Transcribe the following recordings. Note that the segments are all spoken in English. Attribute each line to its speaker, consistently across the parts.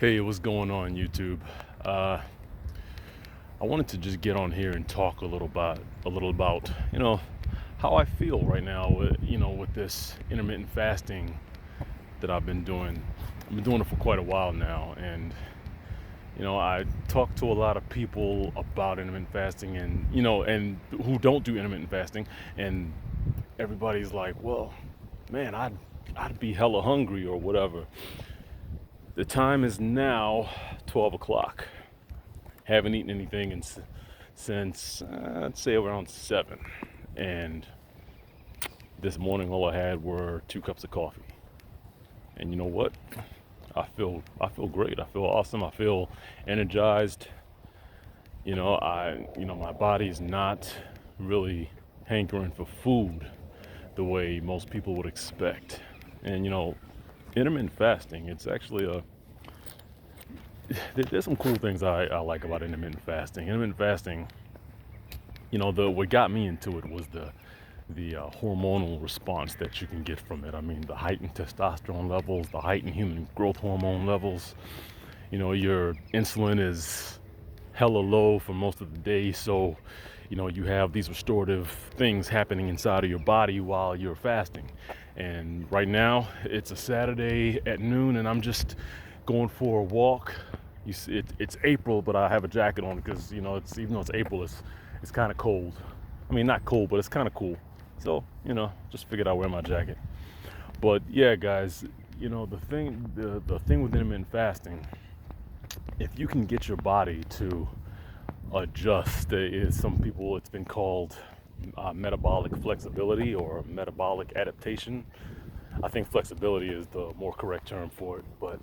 Speaker 1: Hey, what's going on, YouTube? Uh, I wanted to just get on here and talk a little about how I feel right now with this intermittent fasting that I've been doing. I've been doing it for quite a while now, and I talk to a lot of people about intermittent fasting, and who don't do intermittent fasting, and everybody's like, "Well, man, I'd be hella hungry or whatever." The time is now 12 o'clock. Haven't eaten anything since I'd say around 7. And this morning, all I had were 2 cups of coffee. And you know what? I feel great. I feel awesome. I feel energized. My body's not really hankering for food the way most people would expect. And intermittent fasting, it's actually there's some cool things I like about intermittent fasting. Intermittent fasting, the what got me into it was the hormonal response that you can get from it. I mean, the heightened testosterone levels, the heightened human growth hormone levels. Your insulin is hella low for most of the day, so you have these restorative things happening inside of your body while you're fasting. And right now, it's a Saturday at noon, and I'm just going for a walk. It's April, but I have a jacket on because it's even though it's April, it's kind of cold. I mean, not cold, but it's kind of cool. So just figured I'd wear my jacket. But yeah, guys, the thing with intermittent fasting, if you can get your body to adjust, is some people it's been called metabolic flexibility or metabolic adaptation. I think flexibility is the more correct term for it, but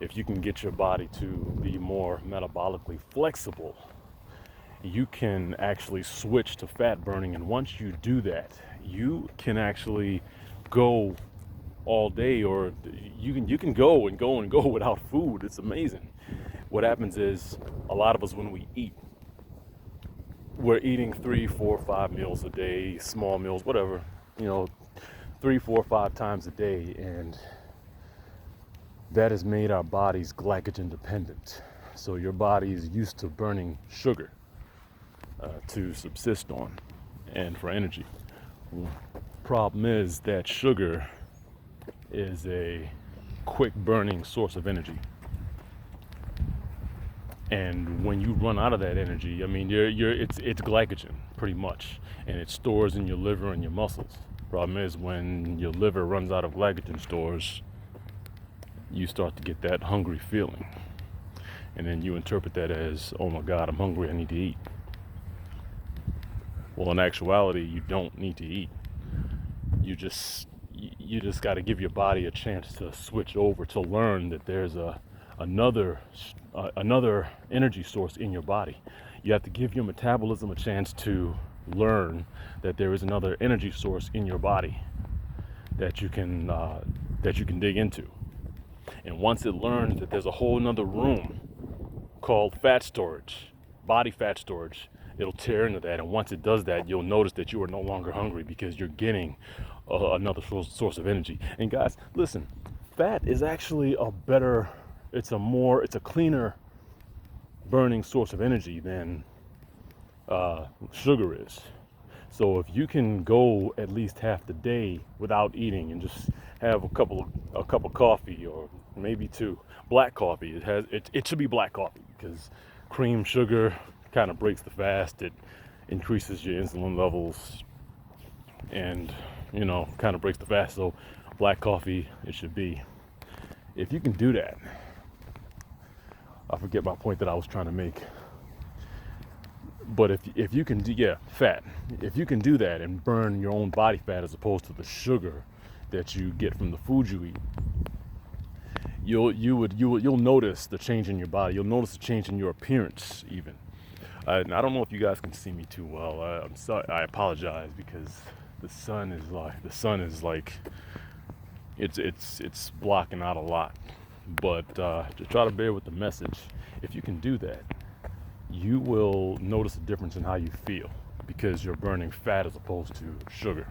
Speaker 1: if you can get your body to be more metabolically flexible, you can actually switch to fat burning. And once you do that, you can actually go all day, or you can go and go and go without food. It's amazing. What happens is, a lot of us, when we eat, we're eating 3, 4, 5 meals a day, small meals, whatever, you know 3, 4, 5 times a day, and that has made our bodies glycogen dependent. So your body is used to burning sugar to subsist on and for energy. Problem is that sugar is a quick burning source of energy. And when you run out of that energy, I mean, it's glycogen pretty much, and it stores in your liver and your muscles. Problem is, when your liver runs out of glycogen stores, you start to get that hungry feeling, and then you interpret that as, oh my God, I'm hungry, I need to eat. Well, in actuality, you don't need to eat. You just got to give your body a chance to switch over, to learn that there's another energy source in your body. You have to give your metabolism a chance to learn that there is another energy source in your body that you can dig into. And once it learns that there's a whole another room called fat storage, body fat storage, it'll tear into that. And once it does that, you'll notice that you are no longer hungry because you're getting another source of energy. And guys, listen, fat is actually it's a cleaner burning source of energy than sugar is. So if you can go at least half the day without eating and just have a cup of coffee, or maybe two, black coffee. It should be black coffee, because cream sugar kind of breaks the fast. It increases your insulin levels, and kind of breaks the fast. So black coffee it should be. If you can do that, I forget my point that I was trying to make. But if you can do, yeah, fat. If you can do that and burn your own body fat as opposed to the sugar that you get from the food you eat, you'll notice the change in your body. You'll notice the change in your appearance even. And I don't know if you guys can see me too well. I'm sorry. I apologize, because the sun is like it's blocking out a lot. But just try to bear with the message. If you can do that, you will notice a difference in how you feel, because you're burning fat as opposed to sugar.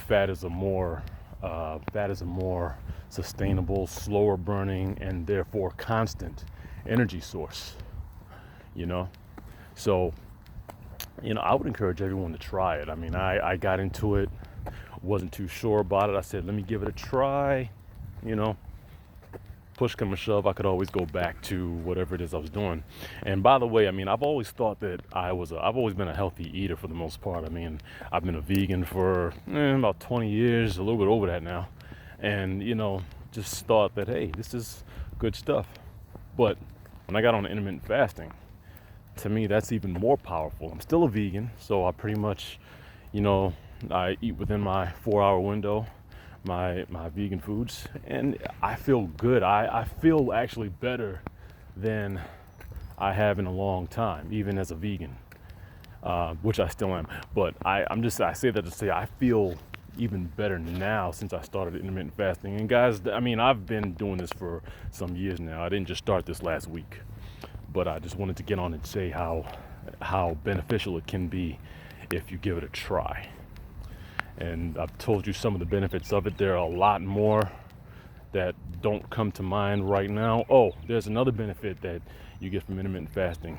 Speaker 1: Fat is a more Fat is a more sustainable, slower burning, and therefore constant energy source, you know? So, I would encourage everyone to try it. I mean, I got into it, wasn't too sure about it. I said, let me give it a try, you know? Push come to shove, I could always go back to whatever it is I was doing. And by the way, I mean, I've always thought that I've always been a healthy eater for the most part. I mean, I've been a vegan for about 20 years, a little bit over that now. And, just thought that, hey, this is good stuff. But when I got on intermittent fasting, to me, that's even more powerful. I'm still a vegan, so I pretty much, I eat within my 4-hour window. My vegan foods, and I feel good. I feel actually better than I have in a long time, even as a vegan, which I still am. But I say that to say I feel even better now since I started intermittent fasting. And guys, I mean, I've been doing this for some years now. I didn't just start this last week, but I just wanted to get on and say how beneficial it can be if you give it a try. And I've told you some of the benefits of it. There are a lot more that don't come to mind right now. Oh, there's another benefit that you get from intermittent fasting.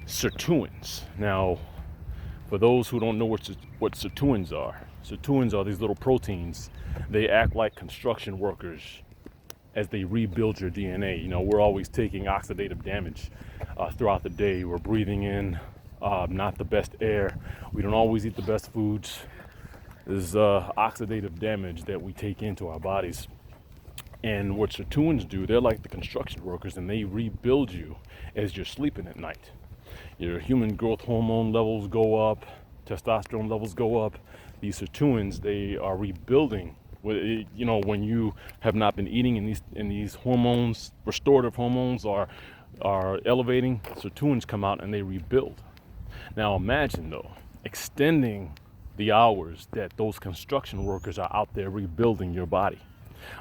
Speaker 1: Sirtuins. Now, for those who don't know what sirtuins are these little proteins. They act like construction workers as they rebuild your DNA. We're always taking oxidative damage throughout the day. We're breathing in not the best air. We don't always eat the best foods. There's oxidative damage that we take into our bodies. And what sirtuins do, they're like the construction workers, and they rebuild you as you're sleeping at night. Your human growth hormone levels go up, testosterone levels go up. These sirtuins, they are rebuilding. When you have not been eating, and these hormones, restorative hormones, are elevating, sirtuins come out and they rebuild. Now imagine though, extending the hours that those construction workers are out there rebuilding your body.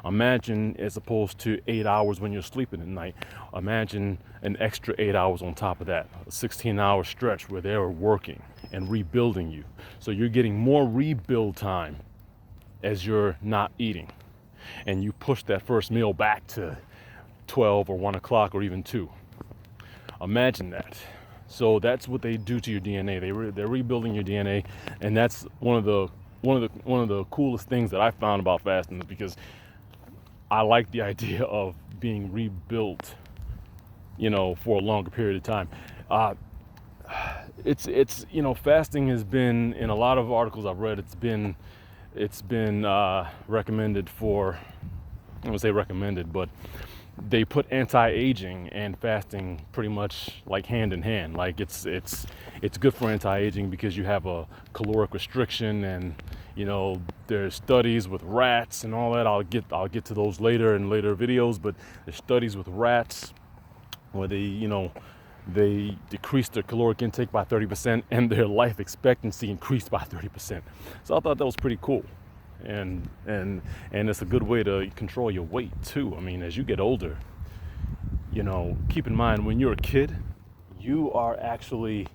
Speaker 1: Imagine, as opposed to 8 hours when you're sleeping at night, imagine an extra 8 hours on top of that, a 16-hour stretch where they're working and rebuilding you. So you're getting more rebuild time as you're not eating. And you push that first meal back to 12 or 1 o'clock or even 2. Imagine that. So that's what they do to your DNA. They're rebuilding your DNA, and that's one of the coolest things that I found about fasting, because I like the idea of being rebuilt, for a longer period of time. It's fasting has been, in a lot of articles I've read, it's been recommended for. I wouldn't say recommended, but they put anti-aging and fasting pretty much like hand in hand. Like it's good for anti-aging because you have a caloric restriction, and there's studies with rats and all that. I'll get to those later in later videos, but there's studies with rats where they decreased their caloric intake by 30% and their life expectancy increased by 30%. So I thought that was pretty cool. And it's a good way to control your weight too. I mean, as you get older, keep in mind, when you're a kid, you're actually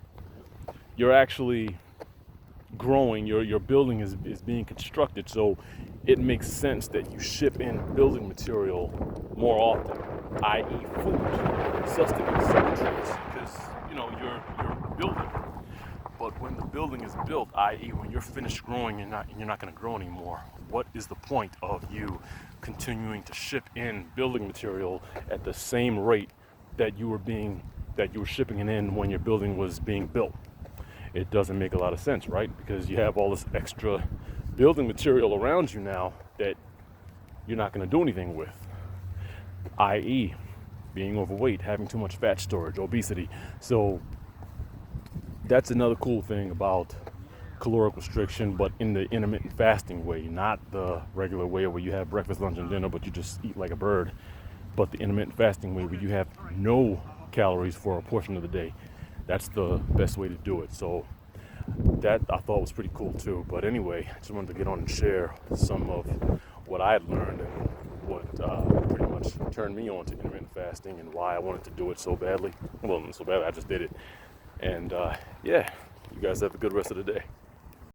Speaker 1: growing. Your building is being constructed, so it makes sense that you ship in building material more often, i.e. food, sustenance, nutrients, because you're building. But when the building is built, i.e. when you're finished growing, you're not going to grow anymore. What is the point of you continuing to ship in building material at the same rate that you were shipping it in when your building was being built? It doesn't make a lot of sense, right? Because you have all this extra building material around you now that you're not going to do anything with, i.e. being overweight, having too much fat storage, obesity. So that's another cool thing about caloric restriction, but in the intermittent fasting way, not the regular way where you have breakfast, lunch, and dinner, but you just eat like a bird, but the intermittent fasting way where you have no calories for a portion of the day. That's the best way to do it. So that I thought was pretty cool too. But anyway, I just wanted to get on and share some of what I had learned and what pretty much turned me on to intermittent fasting and why I wanted to do it so badly. Well, not so badly, I just did it. And yeah, you guys have a good rest of the day.